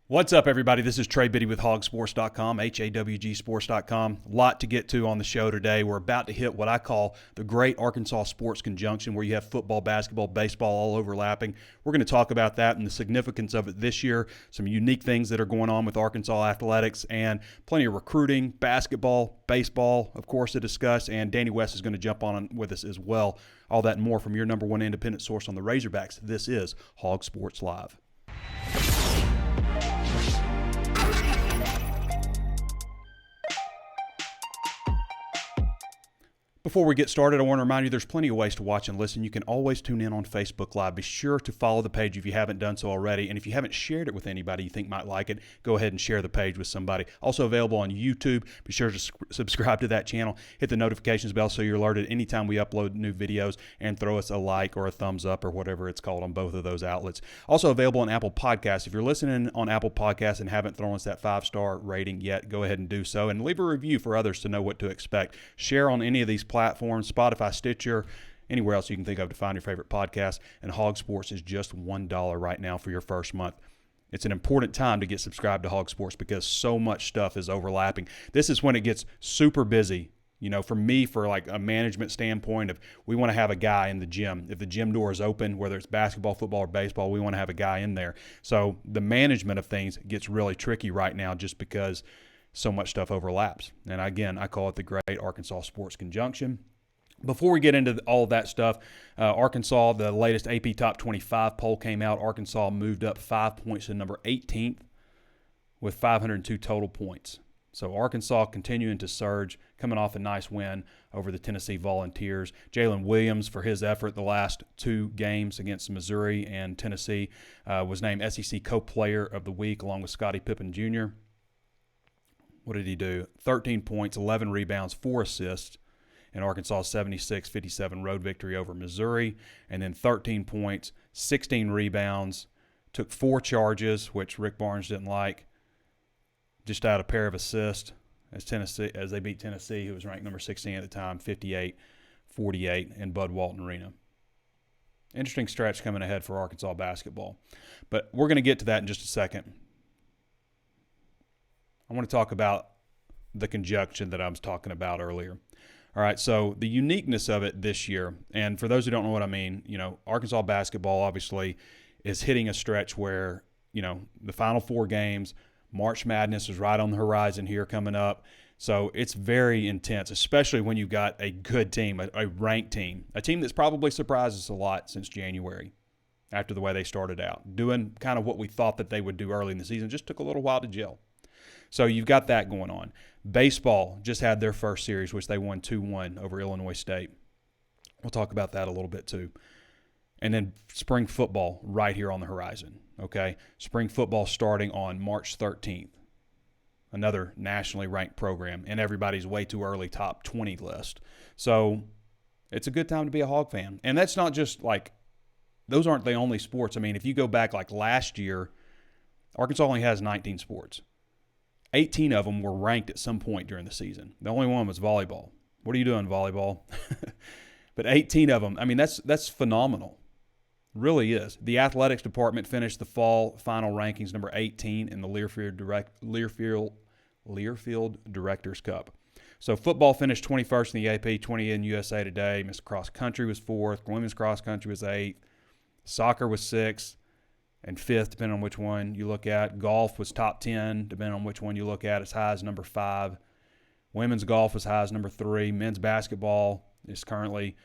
What's up, everybody? This is Trey Biddy with HawgSports.com, HawgSports.com. A lot to get to on the show today. We're about to hit what I call the great Arkansas sports conjunction, where you have football, basketball, baseball all overlapping. We're going to talk about that and the significance of it this year, some unique things that are going on with Arkansas athletics, and plenty of recruiting, basketball, baseball, of course, to discuss, and Danny West is going to jump on with us as well. All that and more from your number one independent source on the Razorbacks. This is Hog Sports Live. Before we get started, I want to remind you there's plenty of ways to watch and listen. You can always tune in on Facebook Live. Be sure to follow the page if you haven't done so already. And if you haven't shared it with anybody you think might like it, go ahead and share the page with somebody. Also available on YouTube. Be sure to subscribe to that channel. Hit the notifications bell so you're alerted anytime we upload new videos, and throw us a like or a thumbs up or whatever it's called on both of those outlets. Also available on Apple Podcasts. If you're listening on Apple Podcasts and haven't thrown us that 5-star rating yet, go ahead and do so. And leave a review for others to know what to expect. Share on any of these platforms, Spotify, Stitcher, anywhere else you can think of to find your favorite podcast. And Hog Sports is just $1 right now for your first month. It's an important time to get subscribed to Hog Sports because so much stuff is overlapping. This is when it gets super busy. You know, for me, for like a management standpoint, if we want to have a guy in the gym, if the gym door is open, whether it's basketball, football, or baseball, we want to have a guy in there. So the management of things gets really tricky right now just because so much stuff overlaps. And again, I call it the great Arkansas sports conjunction. Before we get into all of that stuff, Arkansas, the latest AP Top 25 poll came out. Arkansas moved up 5 points to number 18th with 502 total points. So Arkansas continuing to surge, coming off a nice win over the Tennessee Volunteers. Jalen Williams, for his effort the last two games against Missouri and Tennessee, was named SEC Co-Player of the Week along with Scottie Pippen Jr. What did he do? 13 points, 11 rebounds, 4 assists in Arkansas' 76-57 road victory over Missouri. And then 13 points, 16 rebounds, took 4 charges, which Rick Barnes didn't like. Just out a pair of assists as they beat Tennessee, who was ranked number 16 at the time, 58-48 in Bud Walton Arena. Interesting stretch coming ahead for Arkansas basketball. But we're going to get to that in just a second. I want to talk about the conjunction that I was talking about earlier. All right, so the uniqueness of it this year, and for those who don't know what I mean, you know, Arkansas basketball obviously is hitting a stretch where, you know, the Final Four games, March Madness is right on the horizon here coming up. So it's very intense, especially when you've got a good team, a ranked team, a team that's probably surprised us a lot since January after the way they started out. Doing kind of what we thought that they would do early in the season, just took a little while to gel. So you've got that going on. Baseball just had their first series, which they won 2-1 over Illinois State. We'll talk about that a little bit too. And then spring football right here on the horizon, okay? Spring football starting on March 13th, another nationally ranked program, and everybody's way too early top 20 list. So it's a good time to be a Hog fan. And that's not just like, those aren't the only sports. I mean, if you go back like last year, Arkansas only has 19 sports. 18 of them were ranked at some point during the season. The only one was volleyball. What are you doing, volleyball? But 18 of them, I mean, that's phenomenal. Really is. The athletics department finished the fall final rankings number 18 in the Learfield Directors Cup. So football finished 21st in the AP, 20 in USA Today. Miss Cross Country was 4th. Women's cross country was 8th. Soccer was 6th. And 5th, depending on which one you look at. Golf was top 10, depending on which one you look at, as high as number 5. Women's golf was high as number 3. Men's basketball is currently,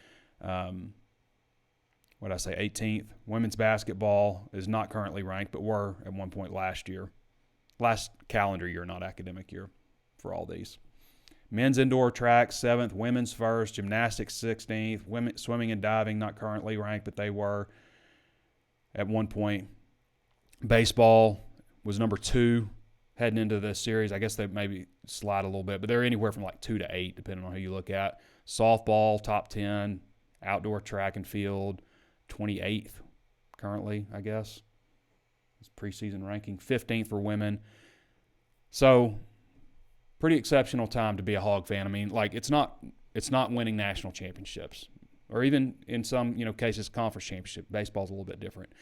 18th. Women's basketball is not currently ranked, but were at one point last year. Last calendar year, not academic year, for all these. Men's indoor track, 7th. Women's 1st. Gymnastics, 16th. Women swimming and diving, not currently ranked, but they were at one point. Baseball was number 2 heading into this series. I guess they maybe slide a little bit, but they're anywhere from like 2 to 8, depending on who you look at. Softball, top 10. Outdoor track and field, 28th currently, I guess. It's preseason ranking. 15th for women. So pretty exceptional time to be a Hog fan. I mean, like it's not winning national championships, or even in some cases conference championship. Baseball's a little bit different.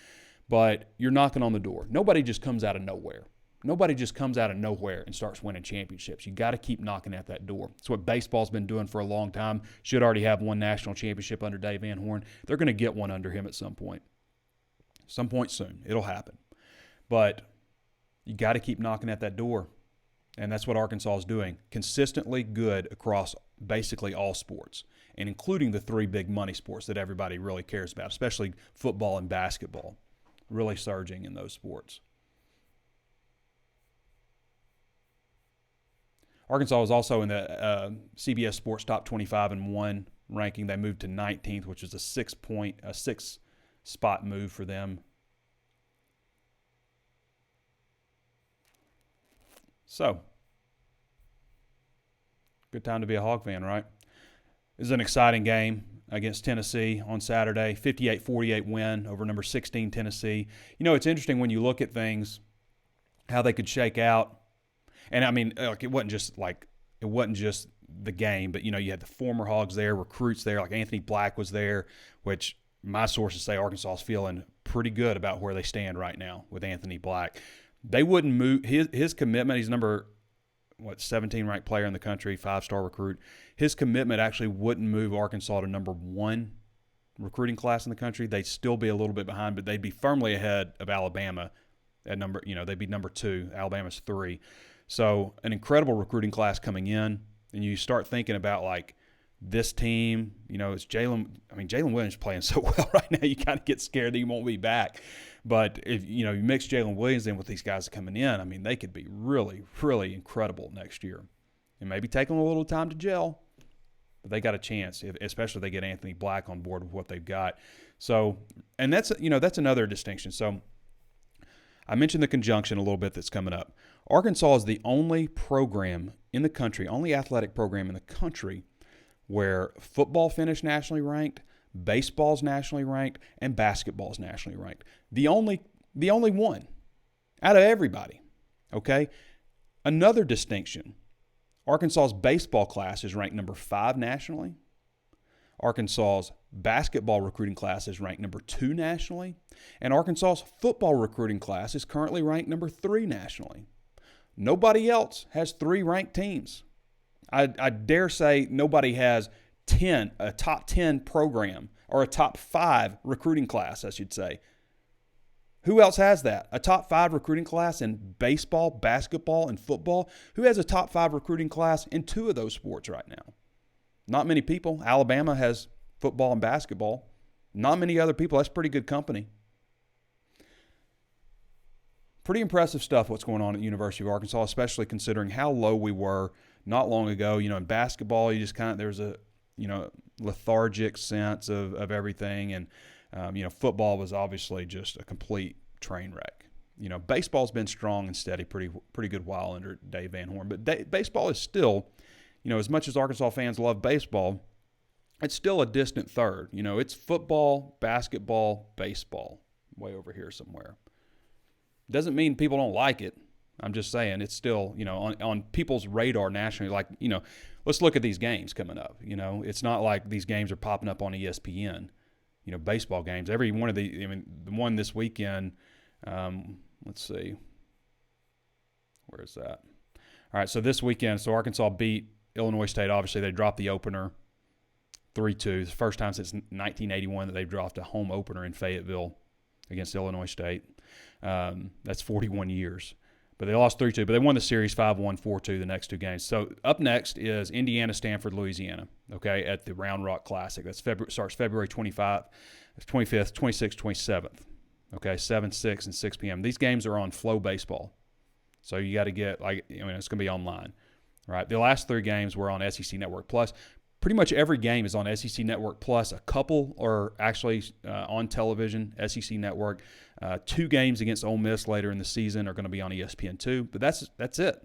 But you're knocking on the door. Nobody just comes out of nowhere. Nobody just comes out of nowhere and starts winning championships. You got to keep knocking at that door. It's what baseball's been doing for a long time. Should already have one national championship under Dave Van Horn. They're going to get one under him at some point. Some point soon. It'll happen. But you got to keep knocking at that door. And that's what Arkansas is doing. Consistently good across basically all sports, and including the three big money sports that everybody really cares about, especially football and basketball. Really surging in those sports. Arkansas was also in the CBS Sports Top 25 and 1 ranking. They moved to 19th, which is a 6-spot move for them. So, good time to be a Hog fan, right? This is an exciting game against Tennessee on Saturday. 58-48 win over number 16 Tennessee. You know, it's interesting when you look at things, how they could shake out. And I mean, like, it wasn't just the game, but you know, you had the former Hogs there, recruits there, like Anthony Black was there, which my sources say Arkansas is feeling pretty good about where they stand right now with Anthony Black. They wouldn't move his commitment. He's number 17 ranked player in the country, 5-star recruit. His commitment actually wouldn't move Arkansas to number 1 recruiting class in the country. They'd still be a little bit behind, but they'd be firmly ahead of Alabama at number. You know, they'd be number 2. Alabama's 3. So an incredible recruiting class coming in, and you start thinking about like this team. You know, it's Jalen. I mean, Jalen Williams playing so well right now. You kind of get scared that he won't be back. But if you mix Jalen Williams in with these guys coming in, I mean, they could be really, really incredible next year. It may be taking a little time to gel, but they got a chance, especially if they get Anthony Black on board with what they've got. So, and that's another distinction. So, I mentioned the conjunction a little bit that's coming up. Arkansas is the only program in the country, only athletic program in the country where football finished nationally ranked, baseball's nationally ranked, and basketball's nationally ranked. The only one out of everybody, okay? Another distinction, Arkansas's baseball class is ranked number 5 nationally. Arkansas's basketball recruiting class is ranked number 2 nationally. And Arkansas's football recruiting class is currently ranked number 3 nationally. Nobody else has 3 ranked teams. I dare say nobody has a top 10 program, or a top 5 recruiting class, I should say. Who else has that? A top 5 recruiting class in baseball, basketball, and football? Who has a top 5 recruiting class in 2 of those sports right now? Not many people. Alabama has football and basketball. Not many other people. That's pretty good company. Pretty impressive stuff what's going on at the University of Arkansas, especially considering how low we were not long ago. You know, in basketball, you just there's a, lethargic sense of everything. And, football was obviously just a complete train wreck. You know, baseball's been strong and steady pretty good while under Dave Van Horn. But baseball is still, as much as Arkansas fans love baseball, it's still a distant third. It's football, basketball, baseball, way over here somewhere. Doesn't mean people don't like it. I'm just saying it's still, on people's radar nationally. Like, let's look at these games coming up. It's not like these games are popping up on ESPN. Baseball games. Every one of the one this weekend. Let's see. Where is that? All right, so this weekend, Arkansas beat Illinois State. Obviously, they dropped the opener 3-2. It's the first time since 1981 that they've dropped a home opener in Fayetteville against Illinois State. That's 41 years. But they lost 3-2. But they won the series 5-1, 4-2 the next 2 games. So up next is Indiana, Stanford, Louisiana, okay, at the Round Rock Classic. That starts February 25th, 26th, 27th, okay, 7, 6, and 6 p.m. These games are on Flow Baseball. So you got to get, it's going to be online, right? The last 3 games were on SEC Network Plus. Pretty much every game is on SEC Network Plus. A couple are actually on television, SEC Network. 2 games against Ole Miss later in the season are going to be on ESPN2. But that's it.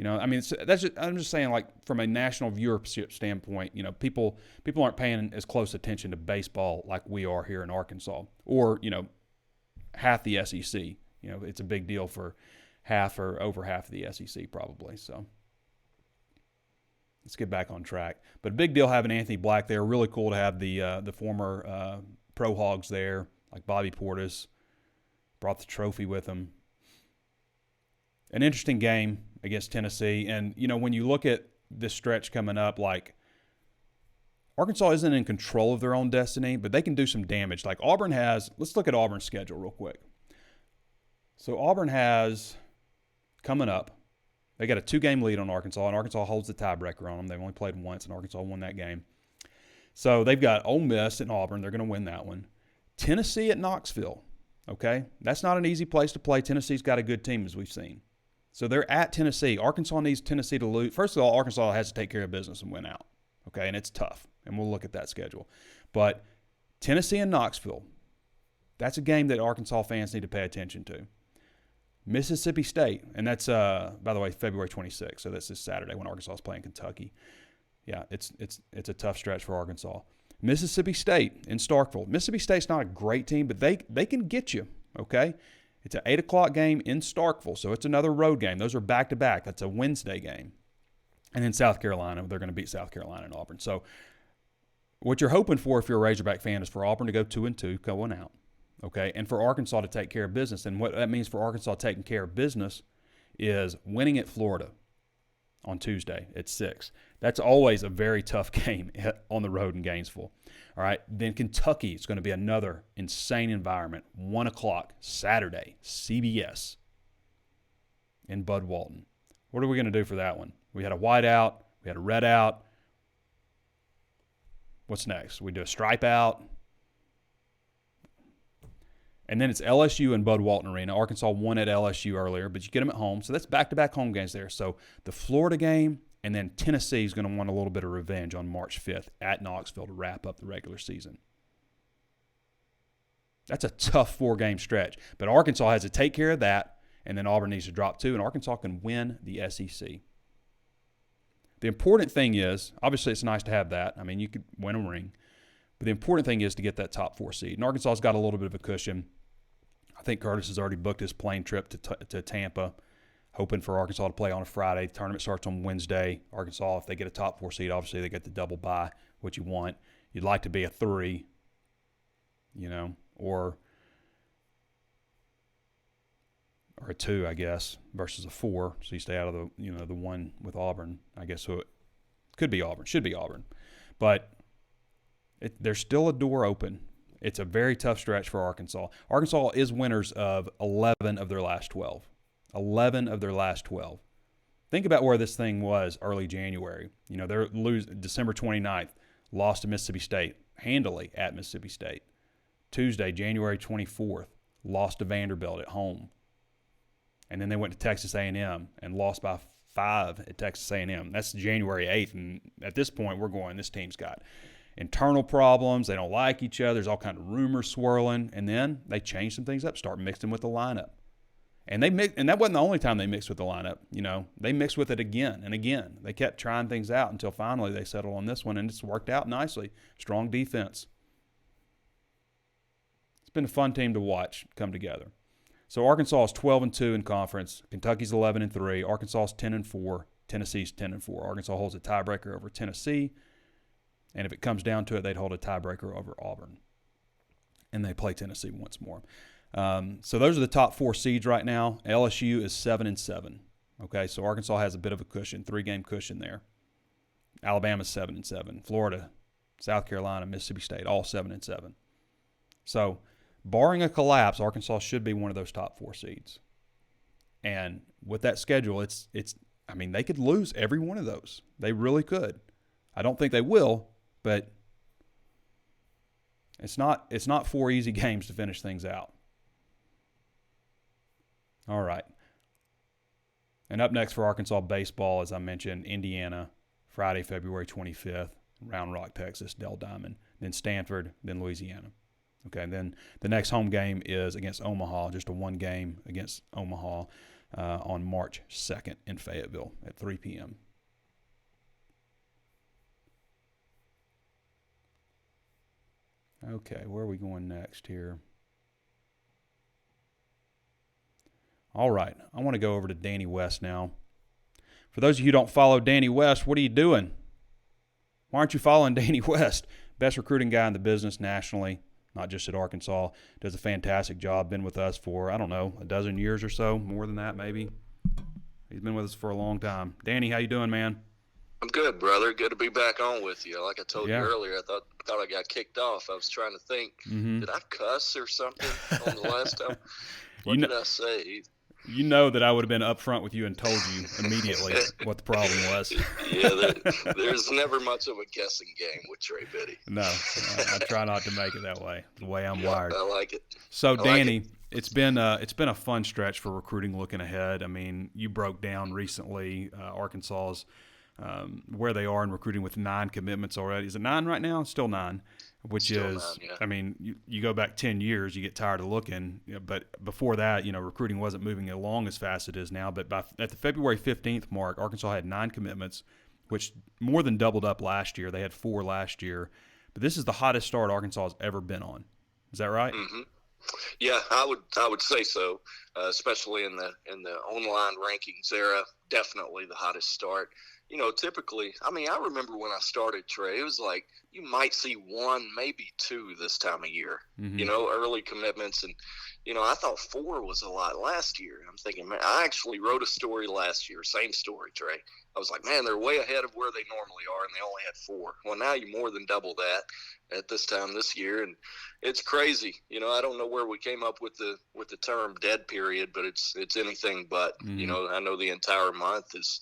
I'm just saying, like, from a national viewership standpoint, people aren't paying as close attention to baseball like we are here in Arkansas, or half the SEC. It's a big deal for half or over half of the SEC probably. So let's get back on track. But a big deal having Anthony Black there. Really cool to have the former Pro Hogs there, like Bobby Portis. Brought the trophy with him. An interesting game against Tennessee. And, when you look at this stretch coming up, like, Arkansas isn't in control of their own destiny, but they can do some damage. Like Auburn has, let's look at Auburn's schedule real quick. So Auburn has, coming up, they got a 2-game lead on Arkansas, and Arkansas holds the tiebreaker on them. They've only played once, and Arkansas won that game. So they've got Ole Miss and Auburn. They're going to win that one. Tennessee at Knoxville, okay? That's not an easy place to play. Tennessee's got a good team, as we've seen. So they're at Tennessee. Arkansas needs Tennessee to lose. First of all, Arkansas has to take care of business and win out, okay? And it's tough, and we'll look at that schedule. But Tennessee and Knoxville, that's a game that Arkansas fans need to pay attention to. Mississippi State, and that's, by the way, February 26th, so that's this Saturday when Arkansas is playing Kentucky. Yeah, it's a tough stretch for Arkansas. Mississippi State in Starkville. Mississippi State's not a great team, but they can get you, okay? It's an 8 o'clock game in Starkville, so it's another road game. Those are back-to-back. That's a Wednesday game. And then South Carolina, they're going to beat South Carolina and Auburn. So what you're hoping for if you're a Razorback fan is for Auburn to go 2-2, going out. Okay, and for Arkansas to take care of business. And what that means for Arkansas taking care of business is winning at Florida on Tuesday at 6. That's always a very tough game on the road in Gainesville. All right, then Kentucky is going to be another insane environment. 1 o'clock Saturday, CBS in Bud Walton. What are we going to do for that one? We had a white out. We had a red out. What's next? We do a stripe out. And then it's LSU and Bud Walton Arena. Arkansas won at LSU earlier, but you get them at home. So that's back-to-back home games there. So the Florida game, and then Tennessee is going to want a little bit of revenge on March 5th at Knoxville to wrap up the regular season. That's a tough 4-game stretch. But Arkansas has to take care of that, and then Auburn needs to drop 2, and Arkansas can win the SEC. The important thing is, obviously it's nice to have that. I mean, you could win a ring. But the important thing is to get that top 4 seed. And Arkansas's got a little bit of a cushion. I think Curtis has already booked his plane trip to Tampa, hoping for Arkansas to play on a Friday. The tournament starts on Wednesday. Arkansas, if they get a top 4 seed, obviously they get the double bye, what you want. You'd like to be a 3, or a 2, I guess, versus a 4. So you stay out of the one with Auburn, I guess. So it could be Auburn, should be Auburn. But there's still a door open. It's a very tough stretch for Arkansas. Arkansas is winners of 11 of their last 12. 11 of their last 12. Think about where this thing was early January. They're December 29th, lost to Mississippi State, handily at Mississippi State. Tuesday, January 24th, lost to Vanderbilt at home. And then they went to Texas A&M and lost by 5 at Texas A&M. That's January 8th, and at this point we're going, this team's got internal problems. They don't like each other. There's all kind of rumors swirling. And then they change some things up, start mixing with the lineup. And that wasn't the only time they mixed with the lineup. They mixed with it again and again. They kept trying things out until finally they settled on this one, and it's worked out nicely. Strong defense. It's been a fun team to watch come together. So Arkansas is 12-2 in conference. Kentucky's 11-3. Arkansas is 10-4. Tennessee's 10-4. Arkansas holds a tiebreaker over Tennessee. And if it comes down to it, they'd hold a tiebreaker over Auburn. And they play Tennessee once more. So those are the top 4 seeds right now. LSU is 7-7. Okay, so Arkansas has a bit of a cushion, 3-game cushion there. Alabama's 7-7. Florida, South Carolina, Mississippi State, all 7-7. So barring a collapse, Arkansas should be one of those top 4 seeds. And with that schedule, they could lose every one of those. They really could. I don't think they will. But it's not 4 easy games to finish things out. All right. And up next for Arkansas baseball, as I mentioned, Indiana, Friday, February 25th, Round Rock, Texas, Dell Diamond, then Stanford, then Louisiana. Okay, and then the next home game is against Omaha, just a 1 game against Omaha on March 2nd in Fayetteville at 3 p.m. Okay, where are we going next here? All right, I want to go over to Danny West now. For those of you who don't follow Danny West, what are you doing? Why aren't you following Danny West? Best recruiting guy in the business nationally, not just at Arkansas. Does a fantastic job. Been with us for, a dozen years or so, more than that maybe. He's been with us for a long time. Danny, how you doing, man? I'm good, brother. Good to be back on with you. Like I told you Yeah. earlier, I thought I got kicked off. I was trying to think, did I cuss or something on the last time? You What know, did I say? you know that I would have been upfront with you and told you immediately what the problem was. Yeah, there's never much of a guessing game with Trey Biddy. No, I try not to make it that way. The way I'm Yeah, wired. I like it. So, I like Danny, it. it's been a fun stretch for recruiting looking ahead. I mean, you broke down recently Arkansas's where they are in recruiting with 9 commitments already. Is it 9 right now? Still 9, which Still is, 9, yeah. I mean, you go back 10 years, you get tired of looking. But before that, recruiting wasn't moving along as fast as it is now. But at the February 15th mark, Arkansas had 9 commitments, which more than doubled up last year. They had 4 last year. But this is the hottest start Arkansas has ever been on. Is that right? Mm-hmm. Yeah, I would say so, especially in the online rankings era. Definitely the hottest start. Typically, I mean, I remember when I started, Trey, it was like you might see 1, maybe 2 this time of year. Mm-hmm. Early commitments, and I thought 4 was a lot last year. I'm thinking, man, I actually wrote a story last year, same story, Trey. I was like, man, they're way ahead of where they normally are, and they only had 4. Well, now you more than double that at this time this year, and it's crazy. I don't know where we came up with the term dead period, but it's anything but. Mm-hmm. I know the entire month is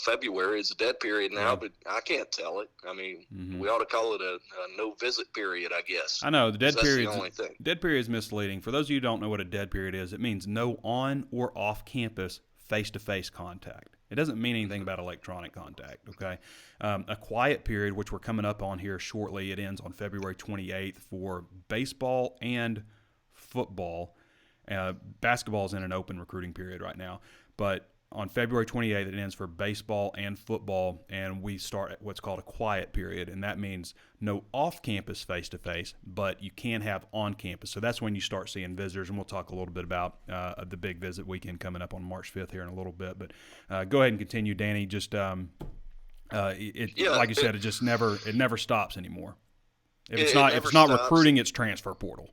February is a dead period now, Yeah. but I can't tell it. I mean, Mm-hmm. we ought to call it a no visit period, I guess. I know the dead period. That's the only thing. Dead period is misleading. For those of you who don't know what a dead period is, it means no on or off campus face-to-face contact. It doesn't mean anything about electronic contact. Okay, a quiet period, which we're coming up on here shortly, it ends on February 28th for baseball and football. Basketball is in an open recruiting period right now, but on February 28th, it ends for baseball and football, and we start at what's called a quiet period, and that means no off-campus face-to-face, but you can have on-campus. So that's when you start seeing visitors, and we'll talk a little bit about the big visit weekend coming up on March 5th here in a little bit. But go ahead and continue, Danny. Just like you said, it never stops anymore. If it's not recruiting, it's transfer portal.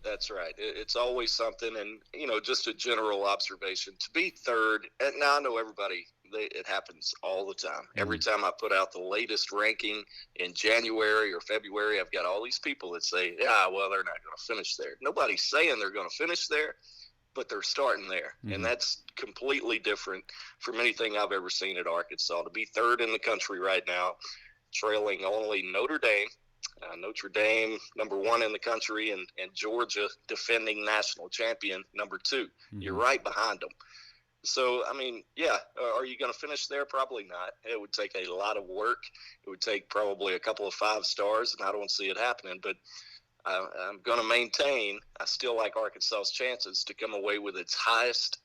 That's right. It's always something, and just a general observation. To be third, and now I know it happens all the time. Mm-hmm. Every time I put out the latest ranking in January or February, I've got all these people that say, "Yeah, well, they're not going to finish there." Nobody's saying they're going to finish there, but they're starting there, mm-hmm. and that's completely different from anything I've ever seen at Arkansas. To be third in the country right now, trailing only Notre Dame. Notre Dame, number 1 in the country, and Georgia, defending national champion, number 2. Mm-hmm. You're right behind them. So, I mean, yeah, are you going to finish there? Probably not. It would take a lot of work. It would take probably a couple of 5 stars, and I don't see it happening. But I'm going to maintain I still like Arkansas's chances to come away with its highest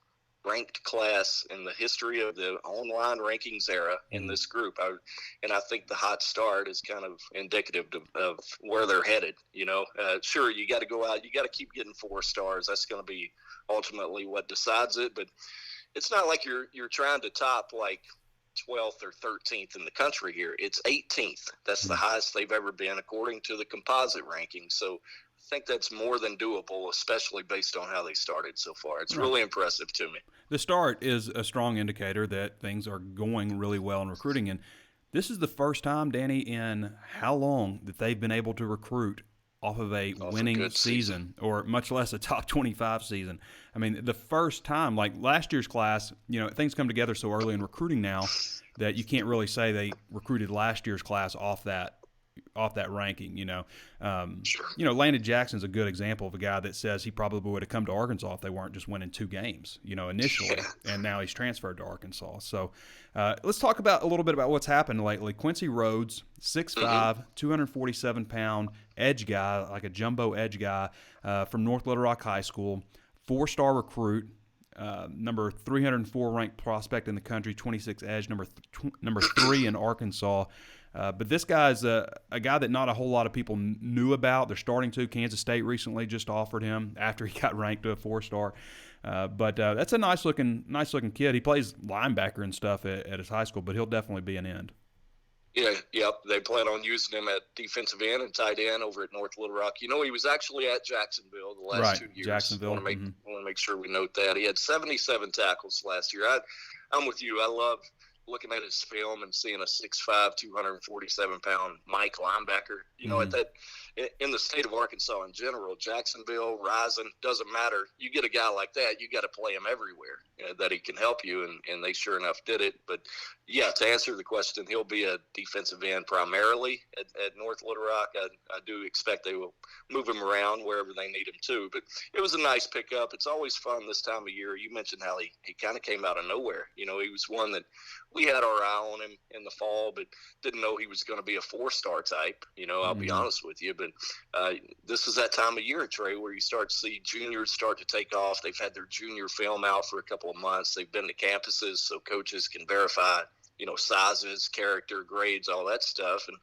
ranked class in the history of the online rankings era in this group. And I think the hot start is kind of indicative of where they're headed. Sure, you got to go out, you got to keep getting 4 stars. That's going to be ultimately what decides it. But it's not like you're trying to top like 12th or 13th in the country here. It's 18th. That's the highest they've ever been according to the composite ranking. So I think that's more than doable, especially based on how they started so far. It's really impressive to me. The start is a strong indicator that things are going really well in recruiting. And this is the first time, Danny, in how long that they've been able to recruit off of a winning season, or much less a top 25 season. I mean, the first time, like last year's class, things come together so early in recruiting now that you can't really say they recruited last year's class off that ranking. Landon Jackson's a good example of a guy that says he probably would have come to Arkansas if they weren't just winning 2 games, initially, and now he's transferred to Arkansas. So let's talk a little bit about what's happened lately. Quincy Rhodes, 6'5", 247-pound edge guy, like a jumbo edge guy from North Little Rock High School, 4-star recruit. Number 304 ranked prospect in the country, 26 edge, number 3 in Arkansas. But this guy's a guy that not a whole lot of people knew about. They're starting to. Kansas State recently just offered him after he got ranked to a 4-star. But that's a nice looking kid. He plays linebacker and stuff at his high school, but he'll definitely be an end. Yeah, yep. They plan on using him at defensive end and tight end over at North Little Rock. He was actually at Jacksonville the last 2 years. Jacksonville. Want to make sure we note that. He had 77 tackles last year. I'm with you. I love looking at his film and seeing a 6'5", 247-pound Mike linebacker. You know, at that in the state of Arkansas in general, Jacksonville, Rising, doesn't matter. You get a guy like that, you got to play him everywhere that he can help you, and they sure enough did it. But, yeah, to answer the question, he'll be a defensive end primarily at North Little Rock. I do expect they will move him around wherever they need him to. But it was a nice pickup. It's always fun this time of year. You mentioned how he kind of came out of nowhere. You know, he was one that we had our eye on him in the fall, but didn't know he was going to be a 4-star type. You know, I'll be honest with you. But this is that time of year, Trey, where you start to see juniors start to take off. They've had their junior film out for a couple of months. They've been to campuses so coaches can verify, you know, sizes, character, grades, all that stuff. And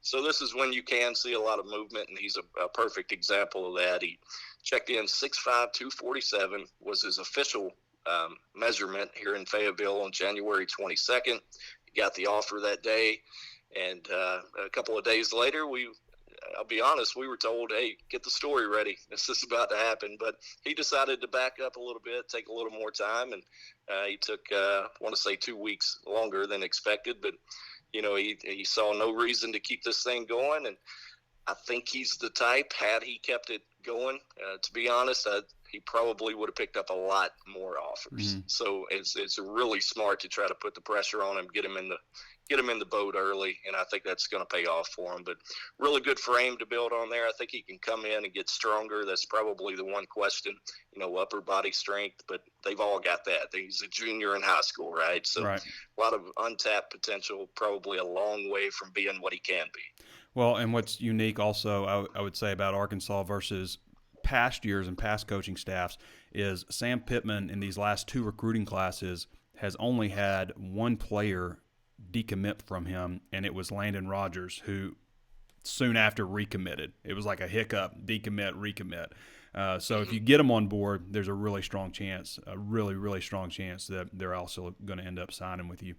so this is when you can see a lot of movement, and he's a perfect example of that. He checked in 6'5", 247 was his official measurement here in Fayetteville on January 22nd. He got the offer that day, and a couple of days later, I'll be honest, we were told, hey, get the story ready. This is about to happen. But he decided to back up a little bit, take a little more time, and he took, I want to say 2 weeks longer than expected. But, you know, he saw no reason to keep this thing going, and I think he's the type, had he kept it going, to be honest, he probably would have picked up a lot more offers. So it's really smart to try to put the pressure on him, get him in the boat early, and I think that's going to pay off for him. But really good frame to build on there. I think he can come in and get stronger. That's probably the one question, you know, upper body strength, but they've all got that. He's a junior in high school, right? So a lot of untapped potential, probably a long way from being what he can be. Well, and what's unique also, I would say, about Arkansas versus past years and past coaching staffs is Sam Pittman in these last 2 recruiting classes has only had one player decommit from him, and it was Landon Rogers, who soon after recommitted. It was like a hiccup, decommit, recommit. So if you get them on board, there's a really strong chance, really strong chance that they're also going to end up signing with you.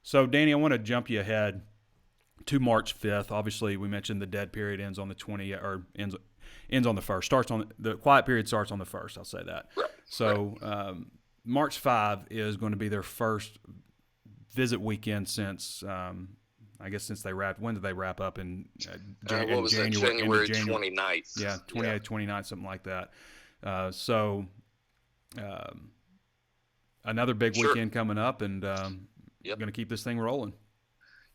So, Danny, I want to jump you ahead to March 5th. Obviously, we mentioned the dead period ends on the 20th, or ends on the 1st. Starts on the quiet period starts on the 1st. I'll say that. Right. So March 5 is going to be their first visit weekend since I guess since they wrapped. When did they wrap up in January 29th? Yeah, 28th, 29th, something like that. So another big weekend coming up, and going to keep this thing rolling.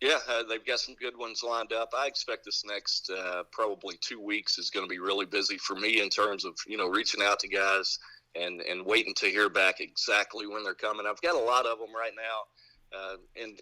Yeah, they've got some good ones lined up. I expect this next probably 2 weeks is going to be really busy for me in terms of, you know, reaching out to guys and waiting to hear back exactly when they're coming. I've got a lot of them right now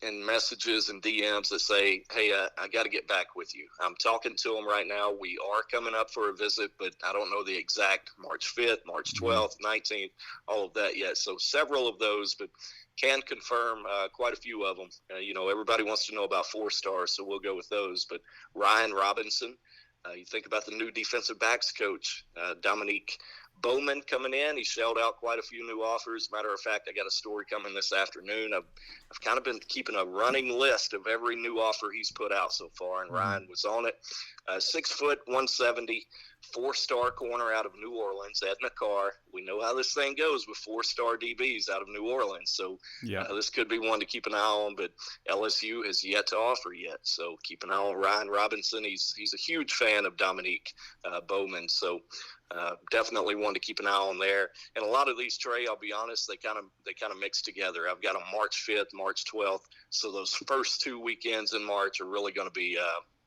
in messages and DMs that say, hey, I got to get back with you. I'm talking to them right now. We are coming up for a visit, but I don't know the exact March 5th, March 12th, 19th, all of that yet. So several of those, but can confirm quite a few of them. You know, everybody wants to know about 4-stars, so we'll go with those. But Ryan Robinson, you think about the new defensive backs coach, Dominique Bowman coming in. He shelled out quite a few new offers. Matter of fact, I got a story coming this afternoon. I've kind of been keeping a running list of every new offer he's put out so far, and Ryan was on it. 6 foot, 170, 4-star corner out of New Orleans, Edna Carr. We know how this thing goes with 4-star DBs out of New Orleans. So this could be one to keep an eye on, but LSU has yet to offer yet. So keep an eye on Ryan Robinson. He's a huge fan of Dominique Bowman. So definitely one to keep an eye on there. And a lot of these, Trey, I'll be honest, they kind of mix together. I've got them March 5th, March 12th. So those first 2 weekends in March are really going to be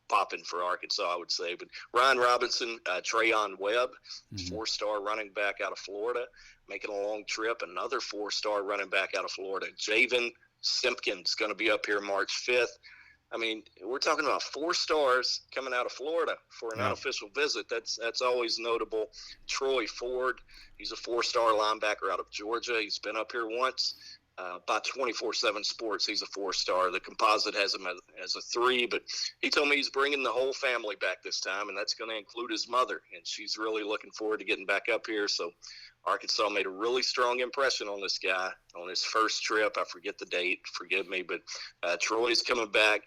popping for Arkansas, I would say. But Ryan Robinson, Trayon Webb, 4-star running back out of Florida, making a long trip. Another 4-star running back out of Florida. Javen Simpkins going to be up here March 5th. I mean, we're talking about 4 stars coming out of Florida for an unofficial visit. That's always notable. Troy Ford, he's a 4-star linebacker out of Georgia. He's been up here once. By 24/7 Sports, he's a 4-star. The composite has him as a 3, but he told me he's bringing the whole family back this time, and that's going to include his mother, and she's really looking forward to getting back up here. So Arkansas made a really strong impression on this guy on his first trip. I forget the date, forgive me, but Troy's coming back.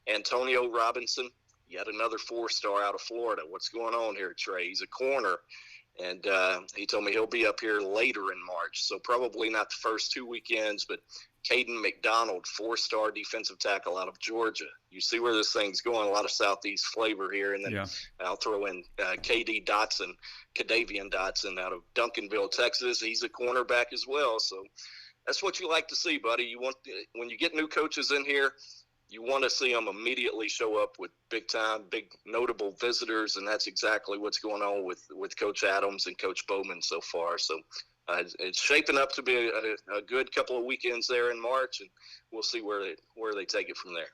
Antonio Robinson, yet another 4-star out of Florida. What's going on here, Trey? He's a corner. And he told me he'll be up here later in March, so probably not the first 2 weekends, but Caden McDonald, 4-star defensive tackle out of Georgia. You see where this thing's going, a lot of Southeast flavor here. And then I'll throw in Kadavian Dotson out of Duncanville, Texas. He's a cornerback as well. So that's what you like to see, buddy. When you get new coaches in here, you want to see them immediately show up with big notable visitors, and that's exactly what's going on with Coach Adams and Coach Bowman so far. So it's shaping up to be a good couple of weekends there in March, and we'll see where they take it from there.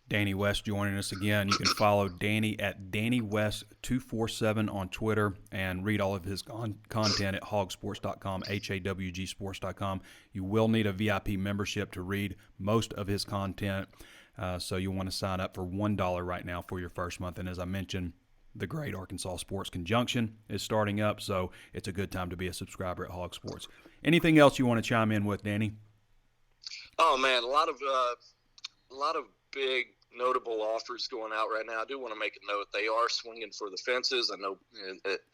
Danny West joining us again. You can follow Danny at DannyWest247 on Twitter and read all of his content at HawgSports.com, HawgSports.com. You will need a VIP membership to read most of his content, so you want to sign up for $1 right now for your first month. And as I mentioned, the Great Arkansas Sports Conjunction is starting up, so it's a good time to be a subscriber at Hawg Sports. Anything else you want to chime in with, Danny? Oh man, a lot of big notable offers going out right now. I do want to make a note. They are swinging for the fences. I know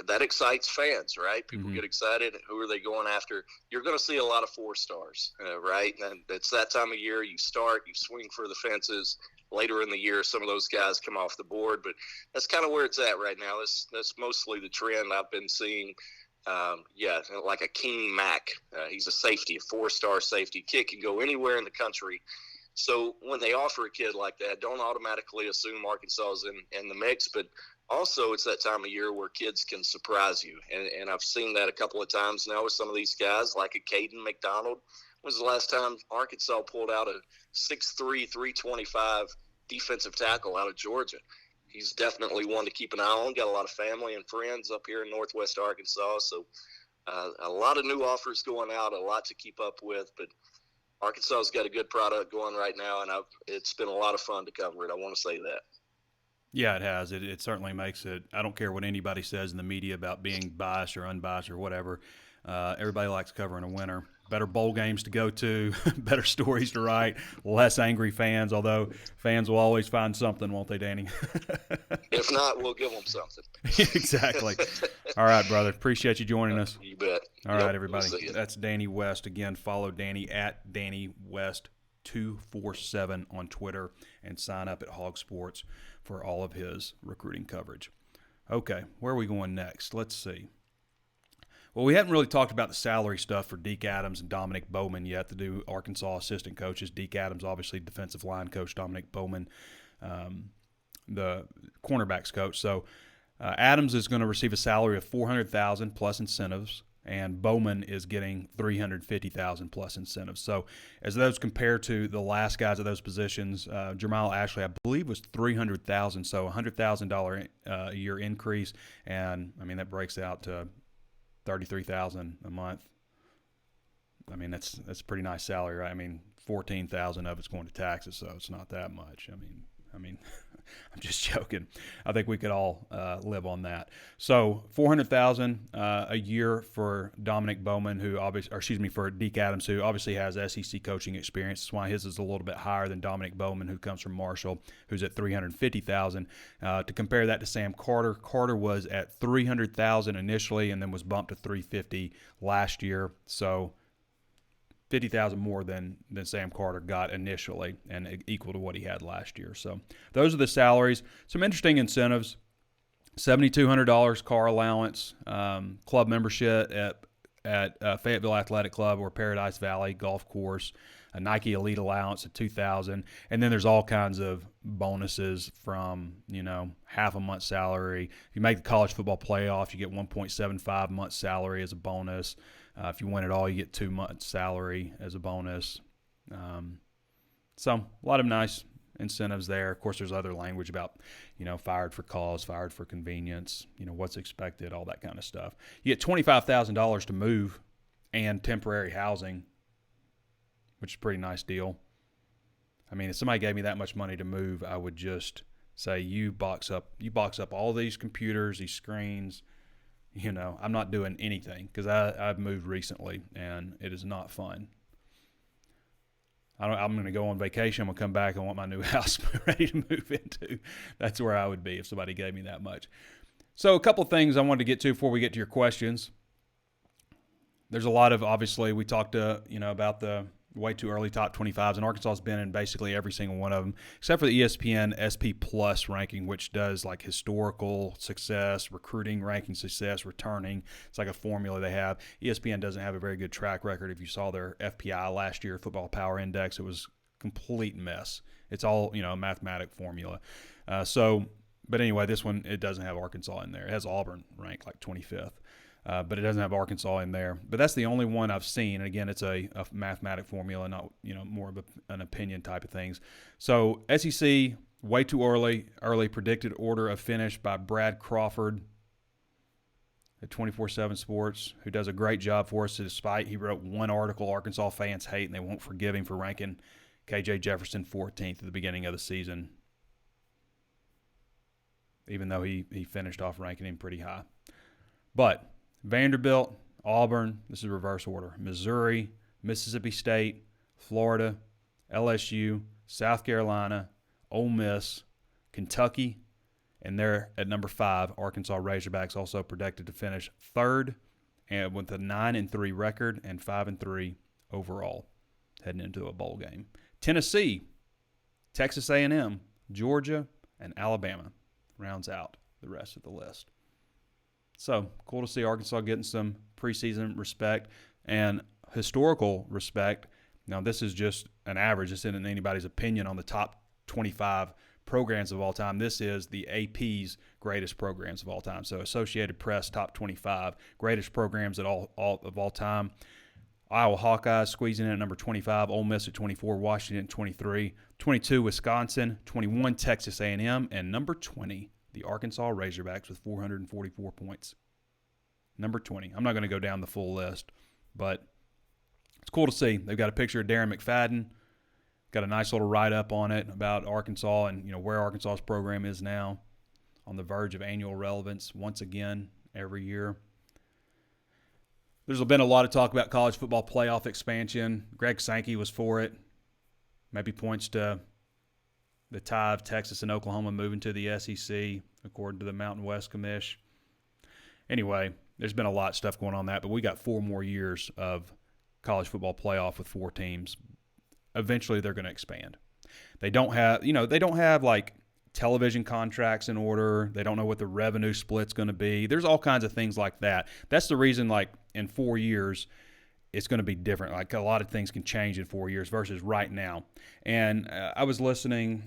that excites fans, right? People get excited. Who are they going after? You're going to see a lot of 4-stars, right? And it's that time of year. You swing for the fences. Later in the year, some of those guys come off the board, but that's kind of where it's at right now. That's mostly the trend I've been seeing. Like a King Mack. He's a safety, a 4-star safety. Kid can go anywhere in the country. So when they offer a kid like that, don't automatically assume Arkansas is in the mix, but also it's that time of year where kids can surprise you. And I've seen that a couple of times now with some of these guys, like a Caden McDonald. When was the last time Arkansas pulled out a 6'3", 325 defensive tackle out of Georgia? He's definitely one to keep an eye on. Got a lot of family and friends up here in Northwest Arkansas. So a lot of new offers going out, a lot to keep up with, but Arkansas's got a good product going right now, and it's been a lot of fun to cover it. I want to say that. Yeah, it has. It certainly makes it. I don't care what anybody says in the media about being biased or unbiased or whatever. Everybody likes covering a winner. Better bowl games to go to, better stories to write, less angry fans, although fans will always find something, won't they, Danny? If not, we'll give them something. Exactly. All right, brother. Appreciate you joining us. You bet. All right, everybody. That's Danny West. Again, follow Danny at DannyWest247 on Twitter and sign up at Hawg Sports for all of his recruiting coverage. Okay, where are we going next? Let's see. Well, we haven't really talked about the salary stuff for Deke Adams and Dominic Bowman yet, the new Arkansas assistant coaches. Deke Adams, obviously defensive line coach, Dominic Bowman, the cornerbacks coach. So Adams is going to receive a salary of $400,000 plus incentives, and Bowman is getting $350,000 plus incentives. So as those compare to the last guys at those positions, Jamal Ashley, I believe, was $300,000, so $100,000 a year increase, and I mean that breaks out to $33,000 a month. I mean that's a pretty nice salary, right? I mean $14,000 of it's going to taxes, so it's not that much. I mean, I'm just joking. I think we could all live on that. So $400,000 a year for Dominic Bowman, for Deke Adams, who obviously has SEC coaching experience. That's why his is a little bit higher than Dominic Bowman, who comes from Marshall, who's at $350,000. To compare that to Sam Carter, Carter was at $300,000 initially, and then was bumped to $350,000 last year. So $50,000 more than Sam Carter got initially, and equal to what he had last year. So those are the salaries. Some interesting incentives: $7,200 car allowance, club membership at Fayetteville Athletic Club or Paradise Valley Golf Course, a Nike Elite allowance of $2,000, and then there's all kinds of bonuses from half a month's salary. If you make the college football playoff, you get 1.75 months salary as a bonus. If you win it all, you get 2 months' salary as a bonus. So a lot of nice incentives there. Of course, there's other language about, fired for cause, fired for convenience, what's expected, all that kind of stuff. You get $25,000 to move and temporary housing, which is a pretty nice deal. I mean, if somebody gave me that much money to move, I would just say, you box up all these computers, these screens. I'm not doing anything because I've moved recently and it is not fun. I'm going to go on vacation. I'm going to come back and want my new house ready to move into. That's where I would be if somebody gave me that much. So a couple of things I wanted to get to before we get to your questions. There's a lot of, obviously, we talked about the way too early top 25s, and Arkansas has been in basically every single one of them, except for the ESPN SP Plus ranking, which does like historical success, recruiting ranking success, returning. It's like a formula they have. ESPN doesn't have a very good track record. If you saw their FPI last year, Football Power Index, it was a complete mess. It's all, a mathematic formula. But anyway, this one, it doesn't have Arkansas in there. It has Auburn ranked like 25th. But it doesn't have Arkansas in there. But that's the only one I've seen. And again, it's a mathematic formula, not more of an opinion type of things. So SEC, way too early predicted order of finish by Brad Crawford at 24/7 Sports, who does a great job for us. Despite he wrote one article Arkansas fans hate, and they won't forgive him for ranking KJ Jefferson 14th at the beginning of the season, even though he finished off ranking him pretty high. But Vanderbilt, Auburn, this is reverse order, Missouri, Mississippi State, Florida, LSU, South Carolina, Ole Miss, Kentucky, and they're at number 5. Arkansas Razorbacks also projected to finish 3rd and with a 9-3 record and 5-3 overall heading into a bowl game. Tennessee, Texas A&M, Georgia, and Alabama rounds out the rest of the list. So, cool to see Arkansas getting some preseason respect and historical respect. Now, this is just an average. This isn't anybody's opinion on the top 25 programs of all time. This is the AP's greatest programs of all time. So, Associated Press top 25 greatest programs of all time. Iowa Hawkeyes squeezing in at number 25, Ole Miss at 24, Washington at 23, 22 Wisconsin, 21 Texas A&M, and number 20 the Arkansas Razorbacks with 444 points. Number 20. I'm not going to go down the full list, but it's cool to see. They've got a picture of Darren McFadden, got a nice little write-up on it about Arkansas and where Arkansas's program is now, on the verge of annual relevance once again every year. There's been a lot of talk about college football playoff expansion. Greg Sankey was for it. Maybe points to the tie of Texas and Oklahoma moving to the SEC, according to the Mountain West Commish. Anyway, there's been a lot of stuff going on that, but we got 4 more years of college football playoff with 4 teams. Eventually, they're going to expand. They don't have like television contracts in order. They don't know what the revenue split's going to be. There's all kinds of things like that. That's the reason, like, in 4 years, it's going to be different. Like, a lot of things can change in 4 years versus right now. And I was listening,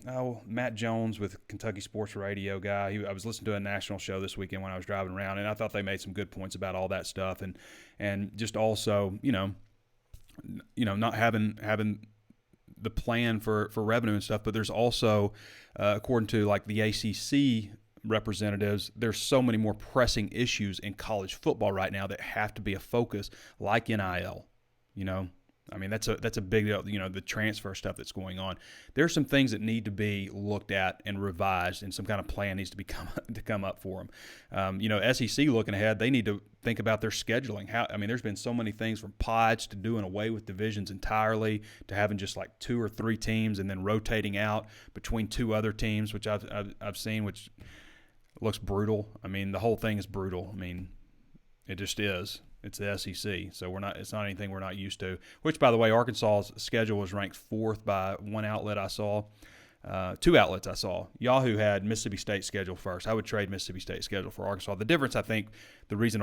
Matt Jones with Kentucky Sports Radio guy. I was listening to a national show this weekend when I was driving around, and I thought they made some good points about all that stuff. And just also, not having the plan for revenue and stuff. But there's also, according to like the ACC representatives, there's so many more pressing issues in college football right now that have to be a focus, like NIL. I mean, that's a big deal. The transfer stuff that's going on. There's some things that need to be looked at and revised, and some kind of plan needs to come up for them. SEC looking ahead, they need to think about their scheduling. There's been so many things, from pods to doing away with divisions entirely, to having just like 2 or 3 teams and then rotating out between 2 other teams, which I've seen, which looks brutal. The whole thing is brutal. It just is. It's the SEC, so it's not anything we're not used to. Which, by the way, Arkansas's schedule was ranked 4th by one outlet I saw. 2 outlets I saw. Yahoo had Mississippi State schedule first. I would trade Mississippi State schedule for Arkansas. The difference, I think, the reason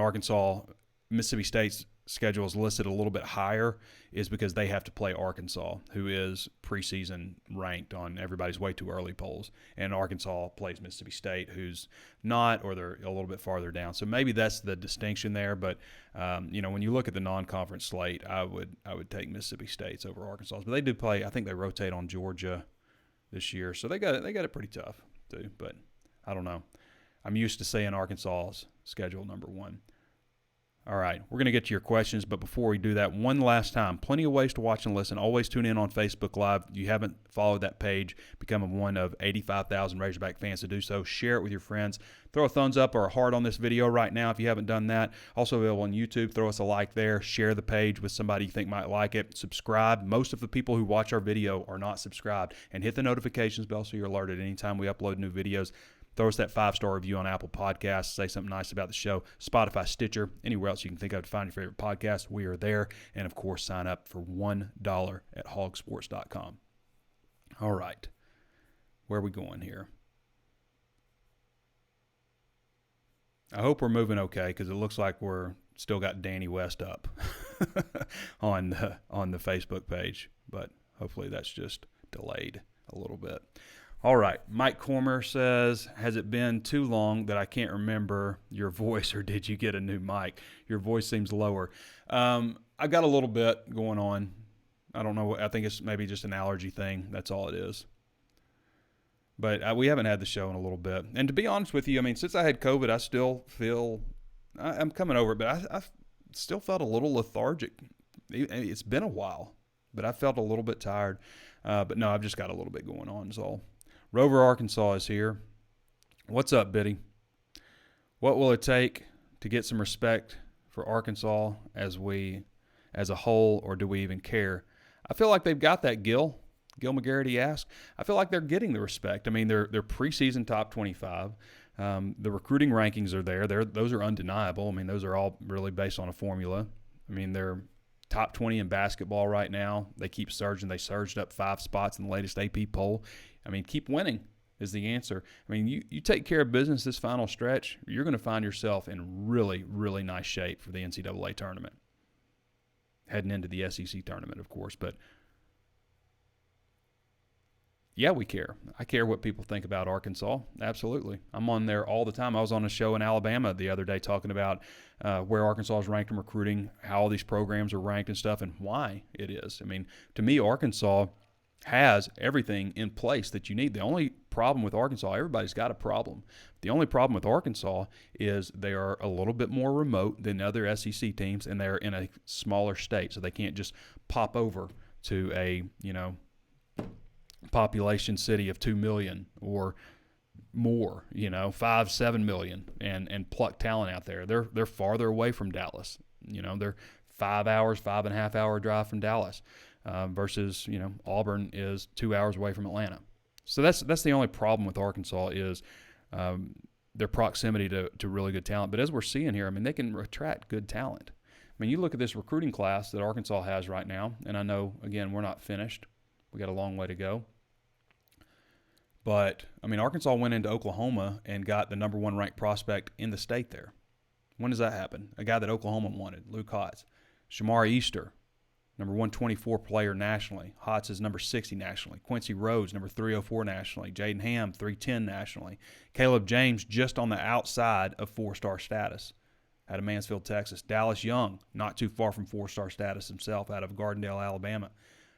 Mississippi State's schedule is listed a little bit higher is because they have to play Arkansas, who is preseason ranked on everybody's way too early polls. And Arkansas plays Mississippi State, who's not, or they're a little bit farther down. So maybe that's the distinction there. But when you look at the non-conference slate, I would take Mississippi State's over Arkansas. But they do play. I think they rotate on Georgia this year, so they got it pretty tough too. But I don't know. I'm used to saying Arkansas's schedule number 1. All right, we're going to get to your questions, but before we do that, one last time, plenty of ways to watch and listen. Always tune in on Facebook Live. If you haven't followed that page, become one of 85,000 Razorback fans to do so. Share it with your friends. Throw a thumbs up or a heart on this video right now if you haven't done that. Also available on YouTube. Throw us a like there. Share the page with somebody you think might like it. Subscribe. Most of the people who watch our video are not subscribed. And hit the notifications bell so you're alerted anytime we upload new videos. Throw us that 5-star review on Apple Podcasts. Say something nice about the show. Spotify, Stitcher, anywhere else you can think of to find your favorite podcast. We are there. And, of course, sign up for $1 at HawgSports.com. All right. Where are we going here? I hope we're moving okay because it looks like we're still got Danny West up on the Facebook page, but hopefully that's just delayed a little bit. All right. Mike Cormer says, has it been too long that I can't remember your voice, or did you get a new mic? Your voice seems lower. I got a little bit going on. I don't know. I think it's maybe just an allergy thing. That's all it is. But we haven't had the show in a little bit. And to be honest with you, I mean, since I had COVID, I still feel I'm coming over it, but I still felt a little lethargic. It's been a while, but I felt a little bit tired. But no, I've just got a little bit going on is all. Rover, Arkansas is here. What's up, Biddy? What will it take to get some respect for Arkansas as a whole, or do we even care? I feel like they've got that, Gil McGarity asked. I feel like they're getting the respect. I mean, they're preseason top 25. The recruiting rankings are there. Those are undeniable. I mean, those are all really based on a formula. I mean, they're top 20 in basketball right now. They keep surging. They surged up 5 spots in the latest AP poll. I mean, keep winning is the answer. I mean, you take care of business this final stretch, you're going to find yourself in really, really nice shape for the NCAA tournament. Heading into the SEC tournament, of course, but yeah, we care. I care what people think about Arkansas. Absolutely. I'm on there all the time. I was on a show in Alabama the other day talking about where Arkansas is ranked in recruiting, how all these programs are ranked and stuff, and why it is. I mean, to me, Arkansas has everything in place that you need. The only problem with Arkansas, everybody's got a problem. The only problem with Arkansas is they are a little bit more remote than other SEC teams, and they're in a smaller state, so they can't just pop over to a, population city of 2 million or more, 5-7 million, and pluck talent out there. They're farther away from Dallas. They're 5.5 hour drive from Dallas, versus Auburn is 2 hours away from Atlanta. So that's the only problem with Arkansas is their proximity to really good talent. But as we're seeing here, I mean, they can attract good talent. I mean, you look at this recruiting class that Arkansas has right now, and I know, again, we're not finished. We got a long way to go. But, I mean, Arkansas went into Oklahoma and got the number 1 ranked prospect in the state there. When does that happen? A guy that Oklahoma wanted, Luke Hotz. Shamar Easter, number 124 player nationally. Hotz is number 60 nationally. Quincy Rhodes, number 304 nationally. Jaden Ham, 310 nationally. Caleb James, just on the outside of 4-star status out of Mansfield, Texas. Dallas Young, not too far from 4-star status himself, out of Gardendale, Alabama.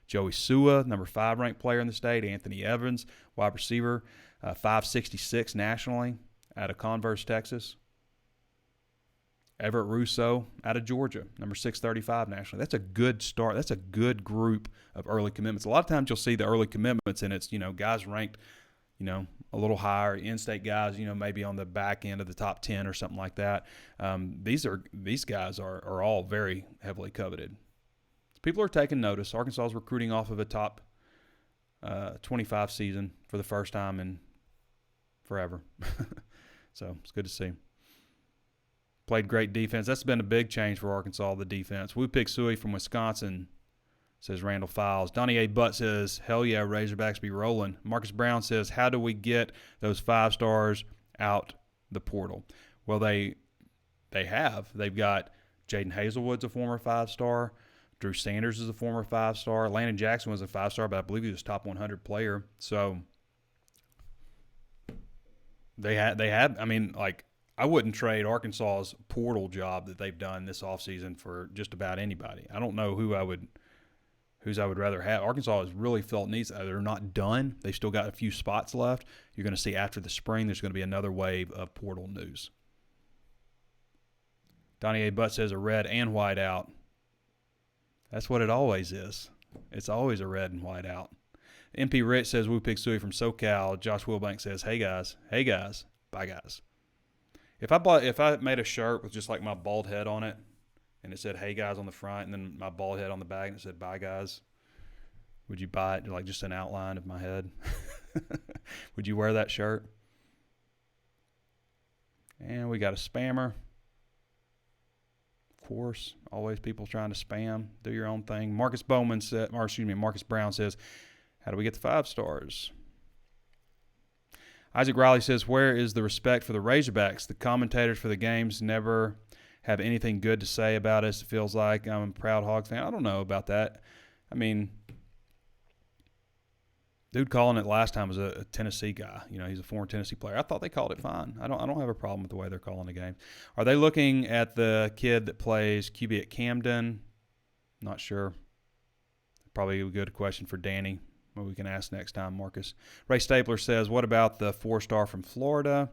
Joey Sua, number 5 ranked player in the state. Anthony Evans, wide receiver, 566 nationally, out of Converse, Texas. Everett Russo out of Georgia, number 635 nationally. That's a good start. That's a good group of early commitments. A lot of times you'll see the early commitments, and it's, guys ranked, a little higher, in-state guys, maybe on the back end of the top 10 or something like that. These guys are all very heavily coveted. People are taking notice. Arkansas is recruiting off of a top 25 season for the first time in forever. So it's good to see. Played great defense. That's been a big change for Arkansas, the defense. Wu Pig Sui from Wisconsin, says Randall Files. Donnie A. Butt says, hell yeah, Razorbacks be rolling. Marcus Brown says, how do we get those 5 stars out the portal? Well, they have. They've got Jaden Hazelwood's a former 5-star. Drew Sanders is a former 5-star. Landon Jackson was a 5-star, but I believe he was top 100 player. So they have. I mean, like, I wouldn't trade Arkansas's portal job that they've done this offseason for just about anybody. I don't know whose I would rather have. Arkansas has really felt needs. They're not done. They've still got a few spots left. You're going to see after the spring there's going to be another wave of portal news. Donnie A. Butt says a red and white out. That's what it always is. It's always a red and white out. MP Rich says Wu Pig Sui from SoCal. Josh Wilbank says, hey guys, bye guys. If I made a shirt with just like my bald head on it, and it said hey guys on the front, and then my bald head on the back, and it said bye guys, would you buy it? Like just an outline of my head? Would you wear that shirt? And we got a spammer. Of course, always people trying to spam. Do your own thing. Marcus Brown says, how do we get the 5 stars? Isaac Riley says, where is the respect for the Razorbacks? The commentators for the games never have anything good to say about us. It feels like I'm a proud Hogs fan. I don't know about that. I mean, dude calling it last time was a Tennessee guy. You know, he's a former Tennessee player. I thought they called it fine. I don't have a problem with the way they're calling the game. Are they looking at the kid that plays QB at Camden? Not sure. Probably a good question for Danny. Well, we can ask next time, Marcus. Ray Stapler says, what about the 4-star from Florida?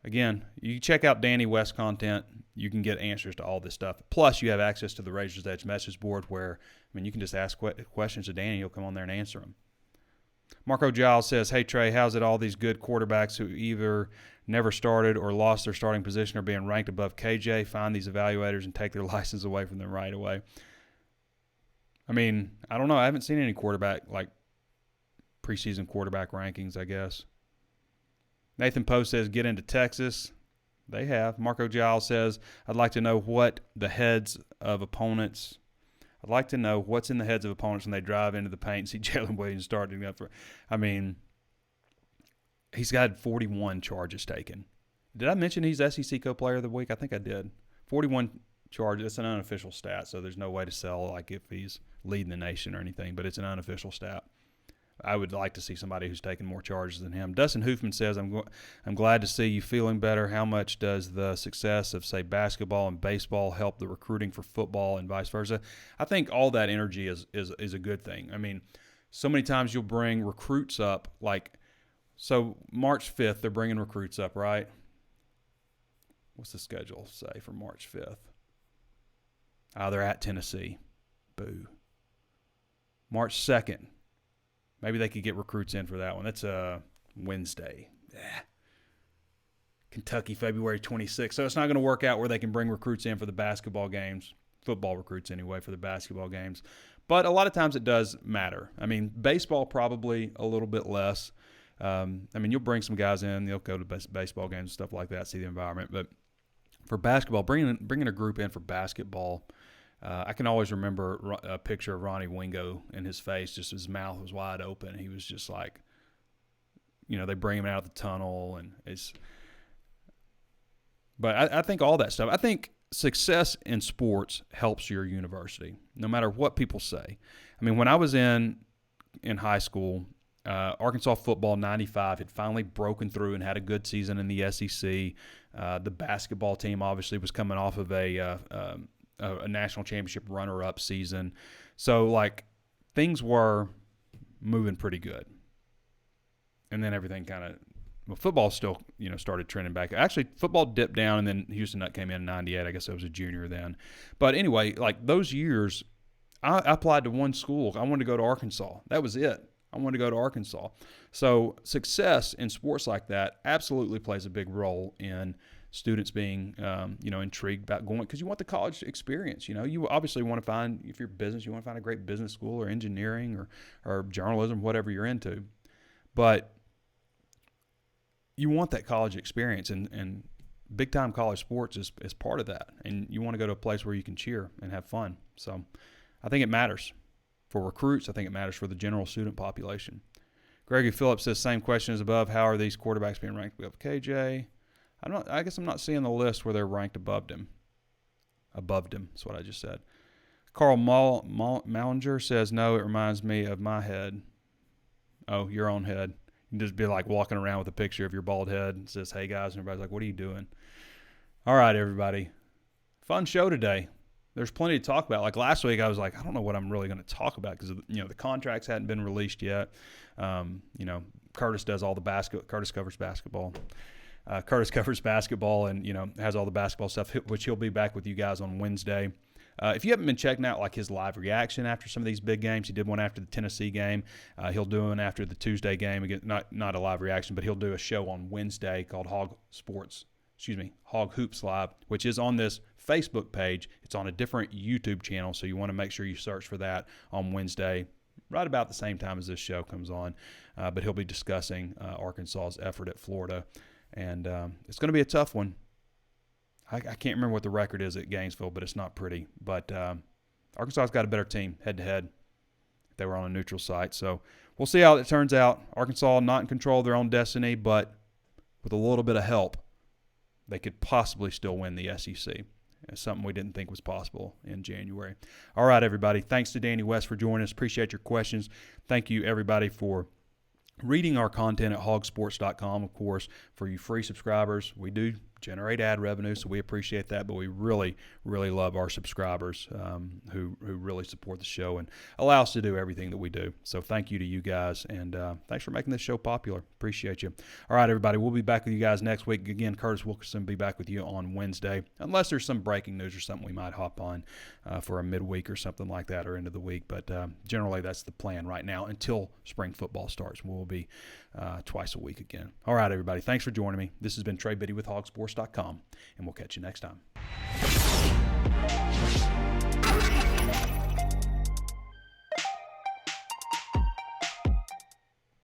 Again, you check out Danny West content. You can get answers to all this stuff. Plus, you have access to the Razor's Edge message board where, you can just ask questions to Danny. He'll come on there and answer them. Marco Giles says, hey, Trey, how's it all these good quarterbacks who either never started or lost their starting position are being ranked above KJ? Find these evaluators and take their license away from them right away. I don't know. I haven't seen any preseason quarterback rankings, I guess. Nathan Post says, get into Texas. They have. Marco Giles says, I'd like to know what's in the heads of opponents when they drive into the paint and see Jalen Williams starting up for. He's got 41 charges taken. Did I mention he's SEC Co-Player of the Week? I think I did. 41 charges. It's an unofficial stat, so there's no way to sell like if he's leading the nation or anything, but it's an unofficial stat. I would like to see somebody who's taken more charges than him. Dustin Hoofman says, I'm glad to see you feeling better. How much does the success of, say, basketball and baseball help the recruiting for football and vice versa? I think all that energy is a good thing. So many times you'll bring recruits up, so March 5th, they're bringing recruits up, right? What's the schedule say for March 5th? They're at Tennessee. Boo. March 2nd. Maybe they could get recruits in for that one. That's a Wednesday. Kentucky, February 26th. So it's not going to work out where they can bring recruits in for the basketball games, football recruits anyway, for the basketball games. But a lot of times it does matter. Baseball probably a little bit less. You'll bring some guys in. They'll go to baseball games and stuff like that, see the environment. But for basketball, bringing a group in for basketball, I can always remember a picture of Ronnie Wingo and his face, just his mouth was wide open. He was just like, they bring him out of the tunnel. But I think all that stuff, I think success in sports helps your university, no matter what people say. When I was in high school, Arkansas football 95 had finally broken through and had a good season in the SEC. The basketball team obviously was coming off of a national championship runner-up season. So, things were moving pretty good. And then everything football still, started trending back. Actually, football dipped down, and then Houston Nutt came in 98. I guess I was a junior then. But anyway, those years, I applied to one school. I wanted to go to Arkansas. That was it. I wanted to go to Arkansas. So success in sports like that absolutely plays a big role in students being, intrigued about going, because you want the college experience. You obviously want to find, if you're business, you want to find a great business school or engineering or journalism, whatever you're into. But you want that college experience, and big-time college sports is part of that. And you want to go to a place where you can cheer and have fun. So I think it matters for recruits. I think it matters for the general student population. Gregory Phillips says, same question as above. How are these quarterbacks being ranked above KJ? I guess I'm not seeing the list where they're ranked above him. Above him, that's what I just said. Carl Mallinger says, no, it reminds me of my head. Oh, your own head. You can just be walking around with a picture of your bald head and says, hey, guys. And everybody's like, what are you doing? All right, everybody. Fun show today. There's plenty to talk about. Last week, I was like, I don't know what I'm really going to talk about because, the contracts hadn't been released yet. Curtis does all the basketball. Curtis covers basketball. And, has all the basketball stuff, which he'll be back with you guys on Wednesday. If you haven't been checking out his live reaction after some of these big games, he did one after the Tennessee game. He'll do one after the Tuesday game. Again, not a live reaction, but he'll do a show on Wednesday called Hog Hoops Live, which is on this Facebook page. It's on a different YouTube channel, so you want to make sure you search for that on Wednesday, right about the same time as this show comes on. But he'll be discussing Arkansas's effort at Florida. And it's going to be a tough one. I can't remember what the record is at Gainesville, but it's not pretty. But Arkansas's got a better team head-to-head if they were on a neutral site. So we'll see how it turns out. Arkansas not in control of their own destiny, but with a little bit of help, they could possibly still win the SEC. It's something we didn't think was possible in January. All right, everybody. Thanks to Danny West for joining us. Appreciate your questions. Thank you, everybody, for reading our content at HawgSports.com. Of course, for you free subscribers, we do generate ad revenue, so we appreciate that, but we really, really love our subscribers who really support the show and allow us to do everything that we do. So thank you to you guys, and thanks for making this show popular. Appreciate you. All right, everybody, we'll be back with you guys next week. Again, Curtis Wilkerson will be back with you on Wednesday, unless there's some breaking news or something we might hop on for a midweek or something like that, or end of the week. But generally, that's the plan right now until spring football starts. We'll be twice a week again. All right, everybody, thanks for joining me. This has been Trey Biddy with HawgSports.com, and we'll catch you next time.